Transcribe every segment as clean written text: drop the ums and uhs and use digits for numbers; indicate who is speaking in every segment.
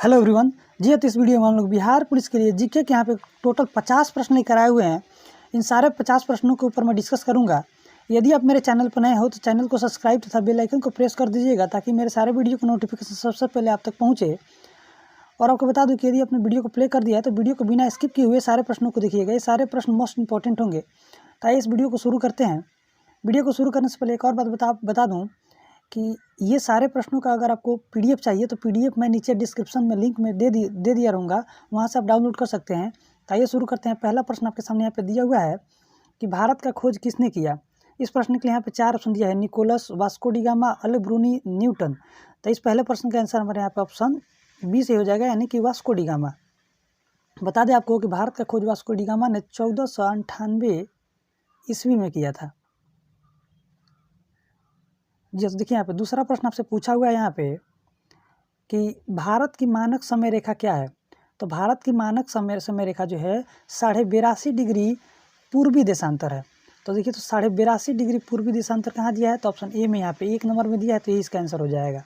Speaker 1: Hello everyone. जी हाँ, तो इस वीडियो में हम लोग बिहार पुलिस के लिए जीके के यहाँ पे टोटल 50 प्रश्न लेकर आए हुए हैं। इन सारे 50 प्रश्नों के ऊपर मैं डिस्कस करूंगा। यदि आप मेरे चैनल पर नए हो तो चैनल को सब्सक्राइब तथा बेल आइकन को प्रेस कर दीजिएगा ताकि मेरे सारे वीडियो का नोटिफिकेशन सबसे पहले आप तक पहुँचे। और आपको बता दूँ कि यदि आपने वीडियो को प्ले कर दिया है तो वीडियो को बिना स्किप किए हुए सारे प्रश्नों को देखिएगा। ये सारे प्रश्न मोस्ट इंपॉर्टेंट होंगे। तो आइए इस वीडियो को शुरू करते हैं। वीडियो को शुरू करने से पहले एक और बात बता दूँ कि ये सारे प्रश्नों का अगर आपको पीडीएफ चाहिए तो पीडीएफ मैं नीचे डिस्क्रिप्शन में लिंक में दे दिया रहूँगा, वहाँ से आप डाउनलोड कर सकते हैं। तो आइए शुरू करते हैं। पहला प्रश्न आपके सामने यहाँ पे दिया हुआ है कि भारत का खोज किसने किया। इस प्रश्न के लिए यहाँ पे 4 ऑप्शन दिया है: निकोलस, वास्को डी गामा, अल ब्रूनी, न्यूटन। तो इस पहले प्रश्न का आंसर हमारे यहाँ पे ऑप्शन बी से हो जाएगा, यानी कि वास्को डी गामा। बता दें आपको कि भारत का खोज वास्को डी गामा ने 1498 ईस्वी में किया था। जी तो देखिए यहाँ पे दूसरा प्रश्न आपसे पूछा हुआ है यहाँ पे कि भारत की मानक समय रेखा क्या है। तो भारत की मानक समय रेखा जो है 82.5 डिग्री पूर्वी देशांतर है। तो देखिए, तो 82.5 डिग्री पूर्वी देशांतर कहाँ दिया है, तो ऑप्शन ए में यहाँ पे 1 नंबर में दिया है, तो ये इसका आंसर हो जाएगा।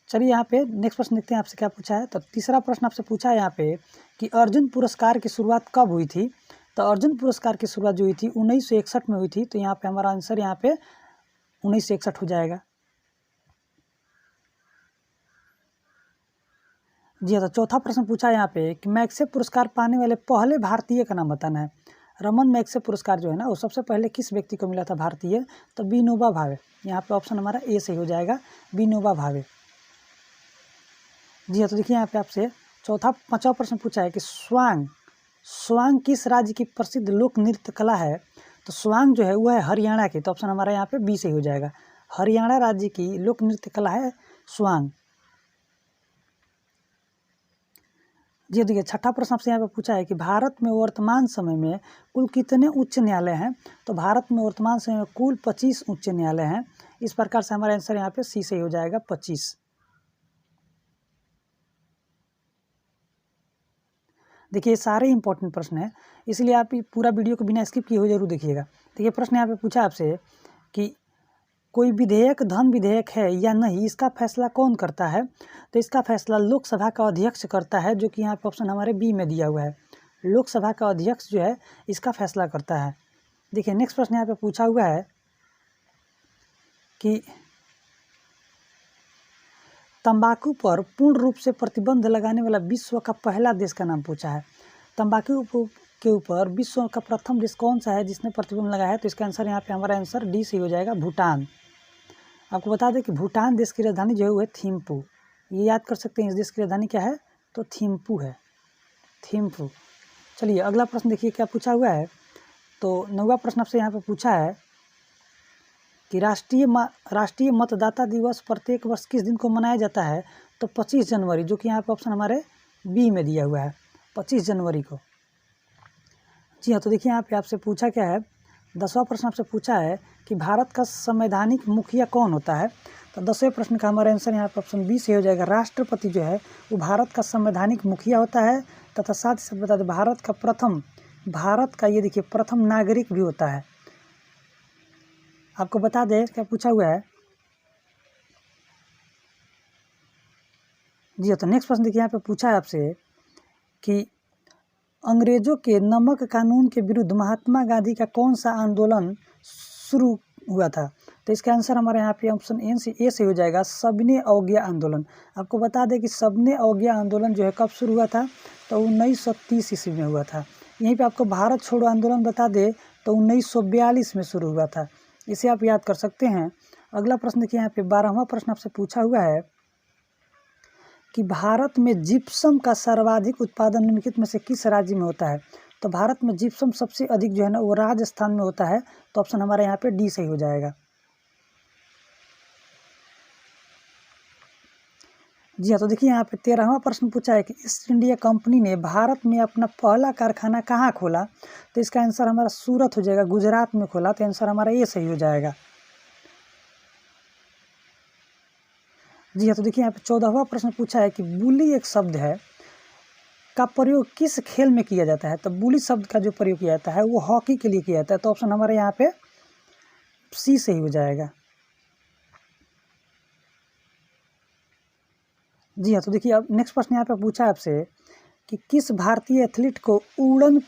Speaker 1: चलिए यहाँ पे नेक्स्ट प्रश्न देखते हैं आपसे क्या पूछा है। तो तीसरा प्रश्न आपसे पूछा है यहाँ पे कि अर्जुन पुरस्कार की शुरुआत कब हुई थी। तो अर्जुन पुरस्कार की शुरुआत जो हुई थी 1961 में हुई थी। तो यहाँ पे हमारा आंसर यहाँ पे 1961 हो जाएगा। जी हाँ, तो चौथा प्रश्न पूछा है यहाँ पे कि मैग्सेसे पुरस्कार पाने वाले पहले भारतीय का नाम बताना है। रमन मैग्सेसे पुरस्कार जो है ना, वो सबसे पहले किस व्यक्ति को मिला था भारतीय, तो विनोबा भावे। यहाँ पे ऑप्शन हमारा ए सही हो जाएगा, विनोबा भावे। जी हाँ, तो देखिए यहाँ पे आपसे पांचवा प्रश्न पूछा है कि स्वांग किस राज्य की प्रसिद्ध लोक नृत्य कला है। तो स्वांग जो है वो है हरियाणा की। तो ऑप्शन हमारा यहाँ पे बी सही हो जाएगा, हरियाणा राज्य की लोक नृत्य कला है स्वांग। जी देखिए, छठा प्रश्न आपसे यहाँ पे पूछा है कि भारत में वर्तमान समय में कुल कितने उच्च न्यायालय हैं। तो भारत में वर्तमान समय में कुल 25 उच्च न्यायालय हैं। इस प्रकार से हमारा आंसर यहाँ पे सी सही हो जाएगा, 25। देखिए, सारे इंपॉर्टेंट प्रश्न हैं, इसलिए आप पूरा वीडियो को बिना स्किप किए हुए जरूर देखिएगा। देखिए, प्रश्न यहाँ पे पूछा आपसे कि कोई विधेयक धन विधेयक है या नहीं, इसका फैसला कौन करता है। तो इसका फैसला लोकसभा का अध्यक्ष करता है, जो कि यहाँ पे ऑप्शन हमारे बी में दिया हुआ है। लोकसभा का अध्यक्ष जो है इसका फैसला करता है। देखिए, नेक्स्ट प्रश्न यहाँ पे पूछा हुआ है कि तंबाकू पर पूर्ण रूप से प्रतिबंध लगाने वाला विश्व का पहला देश का नाम पूछा है। तंबाकू के ऊपर विश्व का प्रथम देश कौन सा है जिसने प्रतिबंध लगाया है। तो इसका आंसर यहाँ पे हमारा आंसर डी से हो जाएगा, भूटान। आपको बता दें कि भूटान देश की राजधानी जो है वो है थिम्पू। ये याद कर सकते हैं, इस देश की राजधानी क्या है, तो थिम्पू है, थिम्पू। चलिए अगला प्रश्न देखिए क्या पूछा हुआ है। तो 9वां प्रश्न आपसे यहाँ पे पूछा है कि राष्ट्रीय मतदाता दिवस प्रत्येक वर्ष किस दिन को मनाया जाता है। तो 25 जनवरी, जो कि यहाँ पे ऑप्शन हमारे बी में दिया हुआ है, 25 जनवरी को। जी हाँ, तो देखिए यहाँ पे आपसे पूछा क्या है, 10वां प्रश्न आपसे पूछा है कि भारत का संवैधानिक मुखिया कौन होता है। तो 10वें प्रश्न का हमारा आंसर यहाँ पे ऑप्शन बी से हो जाएगा, राष्ट्रपति जो है वो भारत का संवैधानिक मुखिया होता है। तथा साथ ही साथ बता दें भारत का ये देखिए प्रथम नागरिक भी होता है। आपको बता दें क्या पूछा हुआ है। जी हाँ, तो नेक्स्ट प्रश्न देखिए यहाँ पे पूछा है आपसे कि अंग्रेजों के नमक कानून के विरुद्ध महात्मा गांधी का कौन सा आंदोलन शुरू हुआ था। तो इसका आंसर हमारे यहाँ पे ऑप्शन ए से हो जाएगा, सबने अवज्ञा आंदोलन। आपको बता दें कि सबने अवज्ञा आंदोलन जो है कब शुरू हुआ था, तो 1930 ईस्वी में हुआ था। यहीं पे आपको भारत छोड़ो आंदोलन बता दे तो 1942 में शुरू हुआ था। इसे आप याद कर सकते हैं। अगला प्रश्न देखिए यहाँ पे 12वां प्रश्न आपसे पूछा हुआ है कि भारत में जिप्सम का सर्वाधिक उत्पादन निम्नलिखित में से किस राज्य में होता है। तो भारत में जिप्सम सबसे अधिक जो है ना वो राजस्थान में होता है। तो ऑप्शन हमारे यहाँ पे डी सही हो जाएगा। जी हाँ, तो देखिए यहाँ पे 13वां प्रश्न पूछा है कि ईस्ट इंडिया कंपनी ने भारत में अपना पहला कारखाना कहाँ खोला। तो इसका आंसर हमारा सूरत हो जाएगा, गुजरात में खोला। तो आंसर हमारा ये सही हो जाएगा। जी हाँ, तो देखिए यहाँ पे 14वां प्रश्न पूछा है कि बुली एक शब्द है का प्रयोग किस खेल में किया जाता है। तो बुली शब्द का जो प्रयोग किया जाता है वो हॉकी के लिए किया जाता है। तो ऑप्शन हमारे यहाँ पे सी सही हो जाएगा। जी हाँ, तो देखिए अब नेक्स्ट प्रश्न यहाँ पे पूछा आपसे कि किस भारतीय एथलीट को उड़न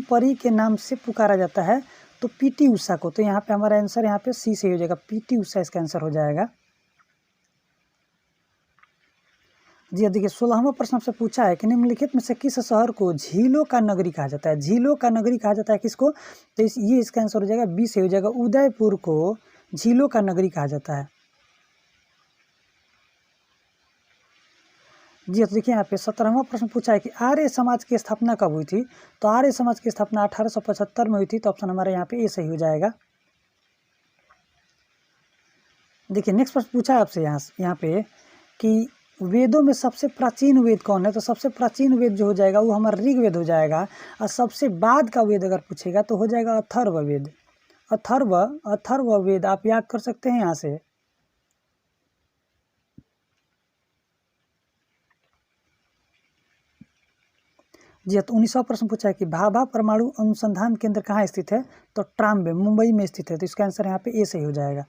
Speaker 1: परी के नाम से पुकारा जाता है? तो पीटी उषा को। तो यहाँ पे हमारा आंसर यहाँ पे सी से हो जाएगा, पीटी उषा इसका आंसर हो जाएगा। जी देखिए 16वां प्रश्न आपसे पूछा है कि निम्नलिखित में से किस शहर को झीलों का नगरी कहा जाता है? झीलों का नगरी कहा जाता है किसको? तो ये इसका आंसर हो जाएगा, बी से हो जाएगा, उदयपुर को झीलों का नगरी कहा जाता है। जी तो देखिए यहाँ पे 17वां प्रश्न पूछा है कि आर्य समाज की स्थापना कब हुई थी? तो आर्य समाज की स्थापना 1875 में हुई थी। तो ऑप्शन हमारा यहाँ पे ए सही हो जाएगा। देखिए नेक्स्ट प्रश्न पूछा है आपसे यहाँ पे कि वेदों में सबसे प्राचीन वेद कौन है? तो सबसे प्राचीन वेद जो हो जाएगा वो हमारा ऋग्वेद हो जाएगा। और सबसे बाद का वेद अगर पूछेगा तो हो जाएगा अथर्ववेद। अथर्ववेद आप याद कर सकते हैं यहाँ से। जी तो 19वां प्रश्न पूछा है कि भाभा परमाणु अनुसंधान केंद्र कहाँ स्थित है? तो ट्राम्बे मुंबई में स्थित है। तो इसका आंसर यहाँ पे ए सही हो जाएगा।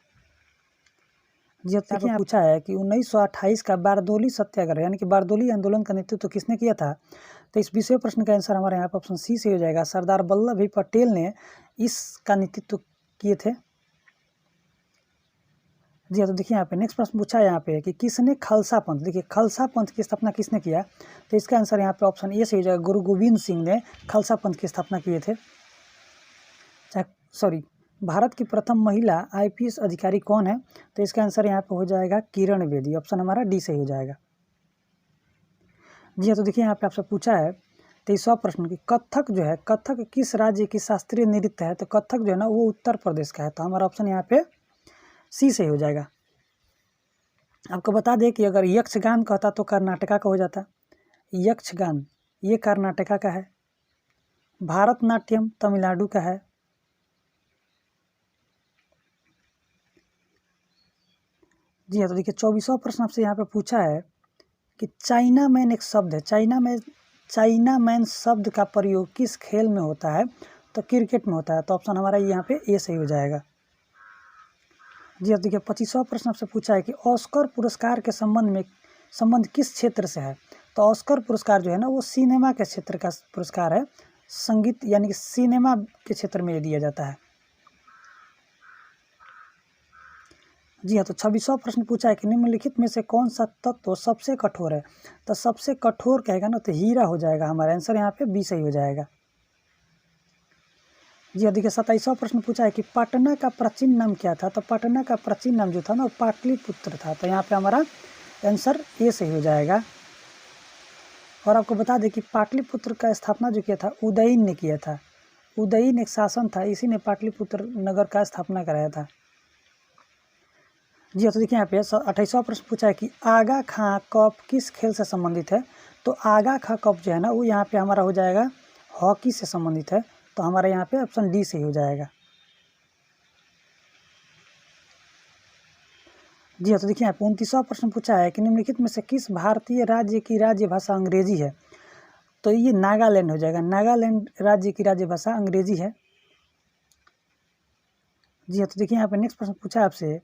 Speaker 1: जी देखिए पूछा है कि 1928 का बारदोली सत्याग्रह यानी कि बारदोली आंदोलन का नेतृत्व किसने किया था? तो इस 20वें प्रश्न का आंसर हमारे यहाँ पे ऑप्शन सी से हो जाएगा, सरदार वल्लभ भाई पटेल ने इसका नेतृत्व किए थे। जी तो देखिए यहाँ पे नेक्स्ट प्रश्न पूछा है यहाँ पे कि किसने खालसा पंथ, देखिए खालसा पंथ की स्थापना किसने किया? तो इसका आंसर यहाँ पे ऑप्शन ए से हो जाएगा, गुरु गोविंद सिंह ने खालसा पंथ की स्थापना किए थे। भारत की प्रथम महिला आईपीएस अधिकारी कौन है? तो इसका आंसर यहाँ पे हो जाएगा किरण बेदी। ऑप्शन हमारा डी सही हो जाएगा। जी तो देखिए यहाँ पे आपसे पूछा है 23वां प्रश्न की कथक जो है, कथक किस राज्य की शास्त्रीय नृत्य है? तो कथक जो है ना वो उत्तर प्रदेश का है। तो हमारा ऑप्शन यहाँ पे सी सही हो जाएगा। आपको बता दें कि अगर यक्षगान कहता तो कर्नाटका का हो जाता। यक्षगान ये कर्नाटका का है, भारतनाट्यम तमिलनाडु का है। जी हाँ तो देखिए 24वां प्रश्न आपसे यहाँ पे पूछा है कि चाइना मैन एक शब्द है, चाइना मैन शब्द का प्रयोग किस खेल में होता है? तो क्रिकेट में होता है। तो ऑप्शन हमारा यहाँ पे ए सही हो जाएगा। जी अब देखिए 25वां प्रश्न आपसे पूछा है कि ऑस्कर पुरस्कार के संबंध किस क्षेत्र से है? तो ऑस्कर पुरस्कार जो है ना वो सिनेमा के क्षेत्र का पुरस्कार है, संगीत यानी कि सिनेमा के क्षेत्र में दिया जाता है। जी हाँ तो 26वां प्रश्न पूछा है कि निम्नलिखित में से कौन सा तत्व सबसे कठोर है? तो सबसे कठोर कहेगा ना तो हीरा हो जाएगा। हमारा आंसर यहाँ पे बी सही हो जाएगा। जी हाँ देखिए 27वां प्रश्न पूछा है कि पटना का प्राचीन नाम क्या था? तो पटना का प्राचीन नाम जो था ना वो पाटलिपुत्र था। तो यहाँ पे हमारा आंसर ए सही हो जाएगा। और आपको बता दें कि पाटलिपुत्र का स्थापना जो किया था उदयन ने किया था। उदयन एक शासन था, इसी ने पाटलिपुत्र नगर का स्थापना कराया था। जी तो देखिए यहाँ पे 28वां प्रश्न पूछा है कि आगा खां कप किस खेल से संबंधित है? तो आगा खां कप जो है ना वो यहाँ पे हमारा हो जाएगा हॉकी से संबंधित है। तो हमारा यहाँ पे ऑप्शन डी सही हो जाएगा। जी हाँ तो देखिए यहाँ पे 29वां प्रश्न पूछा है कि निम्नलिखित में से किस भारतीय राज्य की राज्य भाषा अंग्रेजी है? तो ये नागालैंड हो जाएगा, नागालैंड राज्य की राज्य भाषा अंग्रेजी है। जी हाँ तो देखिए यहाँ पे नेक्स्ट प्रश्न पूछा है आपसे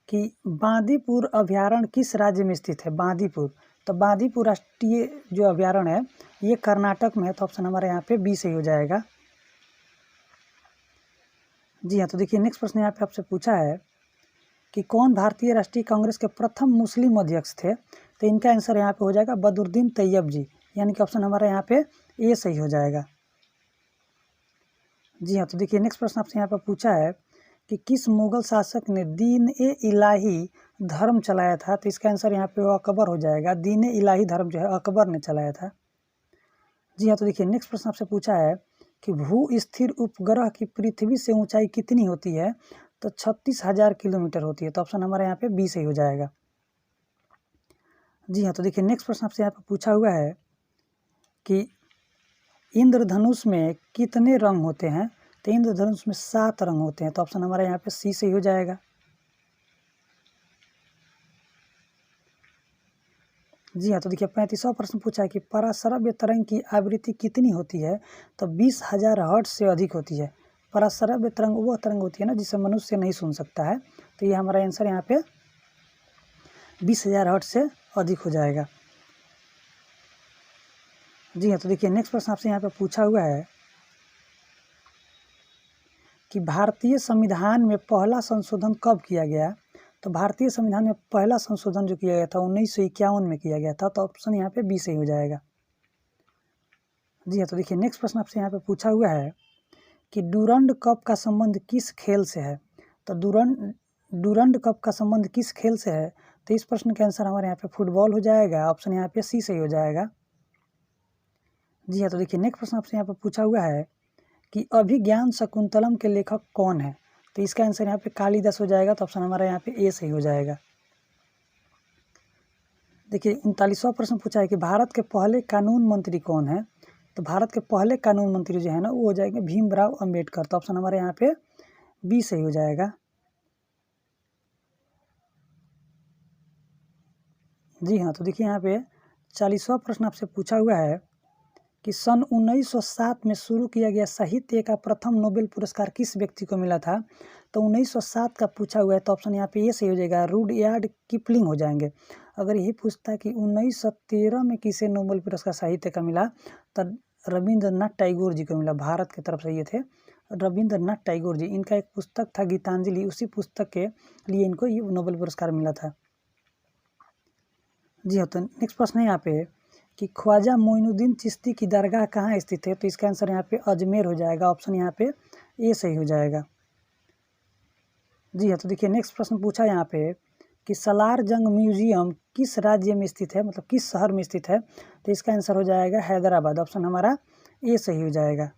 Speaker 1: कि बांदीपुर अभ्यारण्य किस राज्य में स्थित है? बांदीपुर, तो बांदीपुर राष्ट्रीय जो अभ्यारण्य है ये कर्नाटक में है। तो ऑप्शन हमारे यहाँ पे बी सही हो जाएगा। जी हाँ तो देखिए नेक्स्ट प्रश्न यहाँ पे आपसे पूछा है कि कौन भारतीय राष्ट्रीय कांग्रेस के प्रथम मुस्लिम अध्यक्ष थे? तो इनका आंसर यहाँ पे हो जाएगा बदरुद्दीन तैयब जी, यानी कि ऑप्शन हमारा यहाँ पे ए सही हो जाएगा। जी हाँ तो देखिए नेक्स्ट प्रश्न आपसे यहाँ पे पूछा है कि किस मुगल शासक ने दीन-ए-इलाही धर्म चलाया था? तो इसका आंसर यहाँ पे अकबर हो जाएगा। दीन-ए-इलाही धर्म जो है अकबर ने चलाया था। जी हाँ तो देखिए नेक्स्ट प्रश्न आपसे पूछा है कि भू स्थिर उपग्रह की पृथ्वी से ऊंचाई कितनी होती है? तो 36,000 किलोमीटर होती है। तो ऑप्शन हमारे यहाँ पे बी सही हो जाएगा। जी हाँ तो देखिए नेक्स्ट प्रश्न आपसे यहाँ पे पूछा हुआ है कि इंद्रधनुष में कितने रंग होते हैं? तो इंद्रधनुष में 7 रंग होते हैं। तो ऑप्शन हमारा यहाँ पे सी सही हो जाएगा। जी हाँ तो देखिए 35वां प्रश्न पूछा है कि पराश्रव्य तरंग की आवृत्ति कितनी होती है? तो 20,000 हर्ट्ज से अधिक होती है। पराश्रव्य तरंग वह तरंग होती है ना जिसे मनुष्य नहीं सुन सकता है। तो ये हमारा आंसर यहाँ पे 20,000 हर्ट्ज से अधिक हो जाएगा। जी हाँ, तो देखिए नेक्स्ट प्रश्न आपसे यहाँ पे पूछा हुआ है कि भारतीय संविधान में पहला संशोधन कब किया गया। तो भारतीय संविधान में पहला संशोधन जो किया गया था 1951 में किया गया था। तो ऑप्शन यहाँ पे बी सही हो जाएगा। जी हाँ, तो देखिए नेक्स्ट प्रश्न आपसे यहाँ पे पूछा हुआ है कि डूरंड कप का संबंध किस खेल से है। तो डूरंड कप का संबंध किस खेल से है। तो इस प्रश्न का आंसर हमारे यहाँ पे फुटबॉल हो जाएगा। ऑप्शन यहाँ पे सी सही हो जाएगा। जी हाँ, तो देखिए नेक्स्ट प्रश्न आपसे यहाँ पे पूछा हुआ है कि अभिज्ञान शकुंतलम के लेखक कौन है। तो इसका आंसर यहाँ पे कालिदास हो जाएगा। तो ऑप्शन हमारा यहाँ पे ए सही हो जाएगा। देखिए 39वां प्रश्न पूछा है कि भारत के पहले कानून मंत्री कौन है। तो भारत के पहले कानून मंत्री जो है ना वो हो जाएंगे भीमराव अंबेडकर। तो ऑप्शन हमारे यहाँ पे बी सही हो जाएगा। जी हाँ, तो देखिए यहाँ पे 40वां प्रश्न आपसे पूछा हुआ है कि सन 1907 में शुरू किया गया साहित्य का प्रथम नोबेल पुरस्कार किस व्यक्ति को मिला था। तो 1907 का पूछा हुआ है। तो ऑप्शन यहाँ पे ये सही हो जाएगा, रुडयार्ड किपलिंग हो जाएंगे। अगर यही पूछता है कि 1913 में किसे नोबेल पुरस्कार साहित्य का मिला, तो रविंद्रनाथ टैगोर जी को मिला। भारत की तरफ से ये थे रविंद्रनाथ टैगोर जी। इनका एक पुस्तक था गीतांजलि, उसी पुस्तक के लिए इनको ये नोबेल पुरस्कार मिला था। जी हाँ, तो नेक्स्ट प्रश्न है यहाँ पे कि ख्वाजा मोइनुद्दीन चिश्ती की दरगाह कहाँ स्थित है। तो इसका आंसर यहाँ पे अजमेर हो जाएगा। ऑप्शन यहाँ पे ए सही हो जाएगा। जी हाँ, तो देखिए नेक्स्ट प्रश्न पूछा यहाँ पे कि सलार जंग म्यूजियम किस राज्य में स्थित है, मतलब किस शहर में स्थित है। तो इसका आंसर हो जाएगा हैदराबाद। ऑप्शन हमारा ए सही हो जाएगा।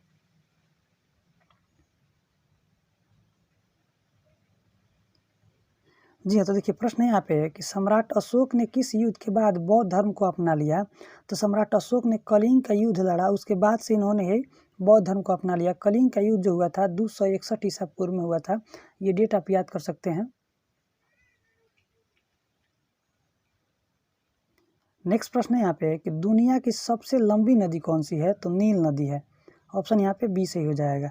Speaker 1: जी हाँ, तो देखिए प्रश्न है यहाँ पे कि सम्राट अशोक ने किस युद्ध के बाद बौद्ध धर्म को अपना लिया। तो सम्राट अशोक ने कलिंग का युद्ध लड़ा, उसके बाद से इन्होंने बौद्ध धर्म को अपना लिया। कलिंग का युद्ध जो हुआ था 261 ईसा पूर्व में हुआ था। ये डेट आप याद कर सकते हैं। नेक्स्ट प्रश्न है यहाँ पे कि दुनिया की सबसे लंबी नदी कौन सी है। तो नील नदी है। ऑप्शन यहाँ पे बी सही हो जाएगा।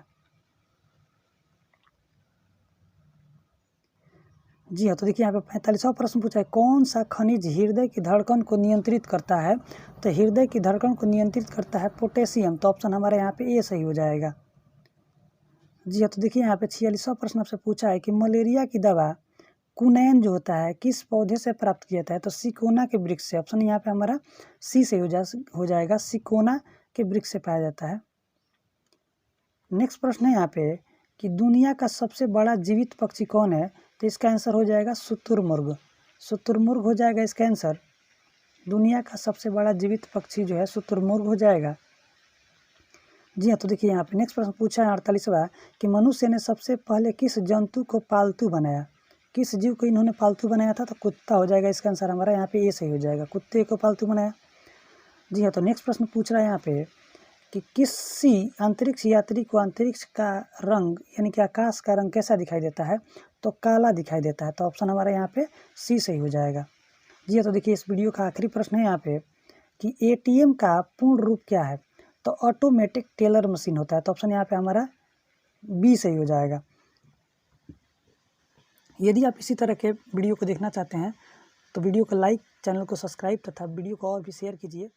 Speaker 1: जी हाँ, तो देखिए यहाँ पे 45वां प्रश्न पूछा है कौन सा खनिज हृदय की धड़कन को नियंत्रित करता है। तो हृदय की धड़कन को नियंत्रित करता है पोटेशियम। तो ऑप्शन हमारे यहाँ पे ए सही हो जाएगा। जी हाँ, तो देखिए यहाँ पे 46वां प्रश्न आपसे पूछा है कि मलेरिया की दवा कुनैन जो होता है किस पौधे से प्राप्त किया जाता है। तो सिकोना के वृक्ष से। ऑप्शन यहाँ पे हमारा सी से हो जाएगा, सिकोना के वृक्ष से पाया जाता है। नेक्स्ट प्रश्न है यहाँ पे कि दुनिया का सबसे बड़ा जीवित पक्षी कौन है। तो इसका आंसर हो जाएगा शुतुरमुर्ग। शुतुरमुर्ग हो जाएगा इसका आंसर। दुनिया का सबसे बड़ा जीवित पक्षी जो है शुतुरमुर्ग हो जाएगा। जी हाँ, तो देखिए यहाँ पे नेक्स्ट प्रश्न पूछा है 48वां कि मनुष्य ने सबसे पहले किस जंतु को पालतू बनाया। किस जीव को इन्होंने पालतू बनाया था। तो कुत्ता हो जाएगा इसका आंसर हमारा यहाँ पे ए सही हो जाएगा, कुत्ते को पालतू बनाया। जी हाँ, तो नेक्स्ट प्रश्न पूछ रहा है यहाँ पे कि किसी अंतरिक्ष यात्री को अंतरिक्ष का रंग यानी कि आकाश का रंग कैसा दिखाई देता है। तो काला दिखाई देता है। तो ऑप्शन हमारा यहाँ पे सी सही हो जाएगा। जी हाँ, तो देखिए इस वीडियो का आखिरी प्रश्न है यहाँ पे कि एटीएम का पूर्ण रूप क्या है। तो ऑटोमेटिक टेलर मशीन होता है। तो ऑप्शन यहाँ पे हमारा बी सही हो जाएगा। यदि आप इसी तरह के वीडियो को देखना चाहते हैं तो वीडियो को लाइक, चैनल को सब्सक्राइब तथा वीडियो को और भी शेयर कीजिए।